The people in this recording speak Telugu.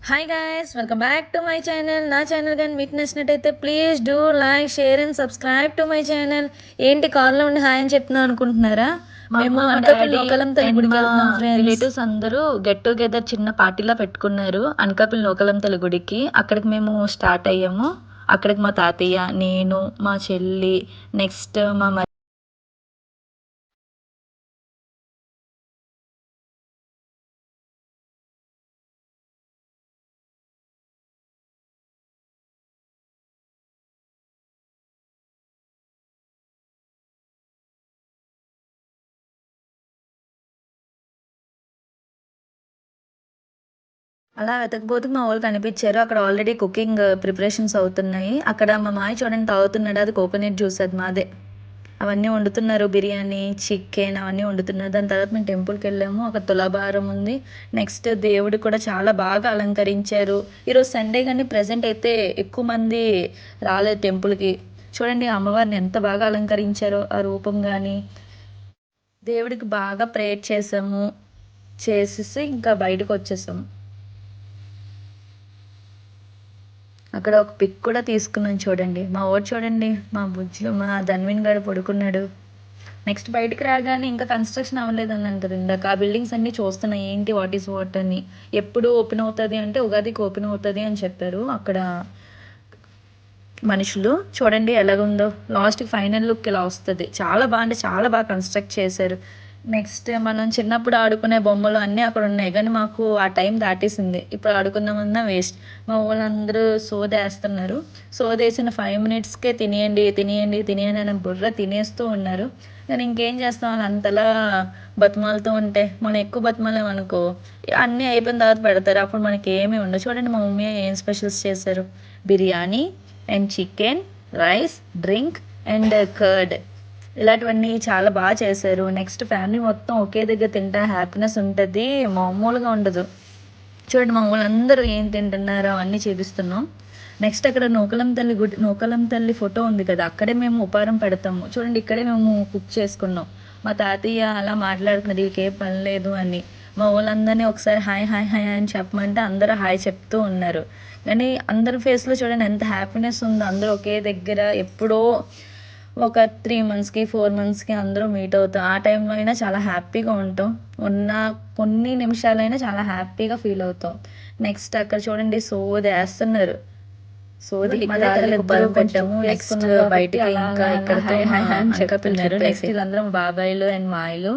Hi guys, welcome back to my channel. నా ఛానల్ కానీ మీకు నచ్చినట్టయితే please do like, share and subscribe to my channel. ఏంటి కాల్లో ఉండి హాయ్ అని చెప్తున్నాను అనుకుంటున్నారా? మేము అనకాపల్లి నూకాలంతల్లి గుడికి వెళ్తున్నాం ఫ్రెండ్స్. రిలేటివ్స్ అందరూ గెట్ టుగెదర్ చిన్న పార్టీలా పెట్టుకున్నారు అనకాపల్లి నూకాలంతల్లి గుడికి. అక్కడికి మేము స్టార్ట్ అయ్యాము. అక్కడికి మా తాతయ్య, నేను, మా చెల్లి, నెక్స్ట్ మా అలా వెతకపోతే మా వాళ్ళు కనిపించారు. అక్కడ ఆల్రెడీ కుకింగ్ ప్రిపరేషన్స్ అవుతున్నాయి. అక్కడ మా మాయ చూడండి తాగుతున్నాడు, అది కోకోనట్ జ్యూస్, అది మాదే. అవన్నీ వండుతున్నారు, బిర్యానీ, చికెన్ అవన్నీ వండుతున్నారు. దాని తర్వాత మేము టెంపుల్కి వెళ్ళాము. అక్కడ తులాభారం ఉంది. నెక్స్ట్ దేవుడు కూడా చాలా బాగా అలంకరించారు. ఈరోజు సండే కానీ ప్రజెంట్ అయితే ఎక్కువ మంది రాలేదు టెంపుల్కి. చూడండి అమ్మవారిని ఎంత బాగా అలంకరించారో, ఆ రూపం కానీ. దేవుడికి బాగా ప్రేయర్ చేసాము. చేసేసి ఇంకా బయటకు వచ్చేసాము. అక్కడ ఒక పిక్ కూడా తీసుకున్నాను చూడండి. మా ఊరు చూడండి, మా బుజ్జులు, మా ధన్విన్ గారు పడుకున్నాడు. నెక్స్ట్ బయటకు రాగానే ఇంకా కన్స్ట్రక్షన్ అవ్వలేదని అంటారు. ఇందాక ఆ బిల్డింగ్స్ అన్నీ చూస్తున్నాయి, ఏంటి వాట్ ఈస్ వాట్ అని. ఎప్పుడు ఓపెన్ అవుతుంది అంటే ఉగాదికి ఓపెన్ అవుతుంది అని చెప్పారు అక్కడ మనుషులు. చూడండి ఎలాగుందో, లాస్ట్కి ఫైనల్ లుక్ ఇలా వస్తుంది. చాలా బాగా అంటే చాలా బాగా కన్స్ట్రక్ట్ చేశారు. నెక్స్ట్ మనం చిన్నప్పుడు ఆడుకునే బొమ్మలు అన్నీ అక్కడ ఉన్నాయి, కానీ మాకు ఆ టైం దాటేసింది. ఇప్పుడు ఆడుకుందామన్నా వేస్ట్. మా వాళ్ళందరూ సోదేస్తున్నారు. సోదేసిన 5 మినిట్స్కే తినేయండి తినేయండి తినేయండి అని బుర్ర తినేస్తూ ఉన్నారు. కానీ ఇంకేం చేస్తాం, వాళ్ళు అంతలా బతిమాలుతూ ఉంటే మనం ఎక్కువ బతిమాలేమనుకో అన్నీ అయిపోయిన తర్వాత పెడతారు, అప్పుడు మనకి ఏమీ ఉండదు. చూడండి మా మమ్మీ ఏం స్పెషల్స్ చేశారు. Biryani and chicken, rice, drink and curd, ఇలాంటివన్నీ చాలా బాగా చేశారు. నెక్స్ట్ ఫ్యామిలీ మొత్తం ఒకే దగ్గర తింటే హ్యాపీనెస్ ఉంటుంది, మామూలుగా ఉండదు. చూడండి మా వాళ్ళందరూ ఏం తింటున్నారో అవన్నీ చూపిస్తున్నాం. నెక్స్ట్ అక్కడ నూకలం తల్లి గుడి, నూకలం తల్లి ఫోటో ఉంది కదా, అక్కడే మేము ఉపారం పెడతాము. చూడండి ఇక్కడే మేము కుక్ చేసుకున్నాం. మా తాతయ్య అలా మాట్లాడుతున్నారు, ఇంకేం పని లేదు అని. మా వాళ్ళందరినీ ఒకసారి హాయ్ హాయ్ హాయ్ అని చెప్పమంటే అందరూ హాయ్ చెప్తూ ఉన్నారు. కానీ అందరి ఫేస్లో చూడండి ఎంత హ్యాపీనెస్ ఉందో. అందరూ ఒకే దగ్గర ఎప్పుడో ఒక 3 మంత్స్కి 4 మంత్స్కి అందరూ మీట్ అవుతాం. ఆ టైంలో అయినా చాలా హ్యాపీగా ఉంటాం. ఉన్న కొన్ని నిమిషాలైనా చాలా హ్యాపీగా ఫీల్ అవుతాం. నెక్స్ట్ అక్కడ చూడండి సోది వేస్తున్నారు. సోది పెట్టాము. నెక్స్ట్ బయటకి ఇంకా ఇక్కడ చెప్పారు. నెక్స్ట్ వీళ్ళందరూ బాబాయిలు అండ్ మాయలు.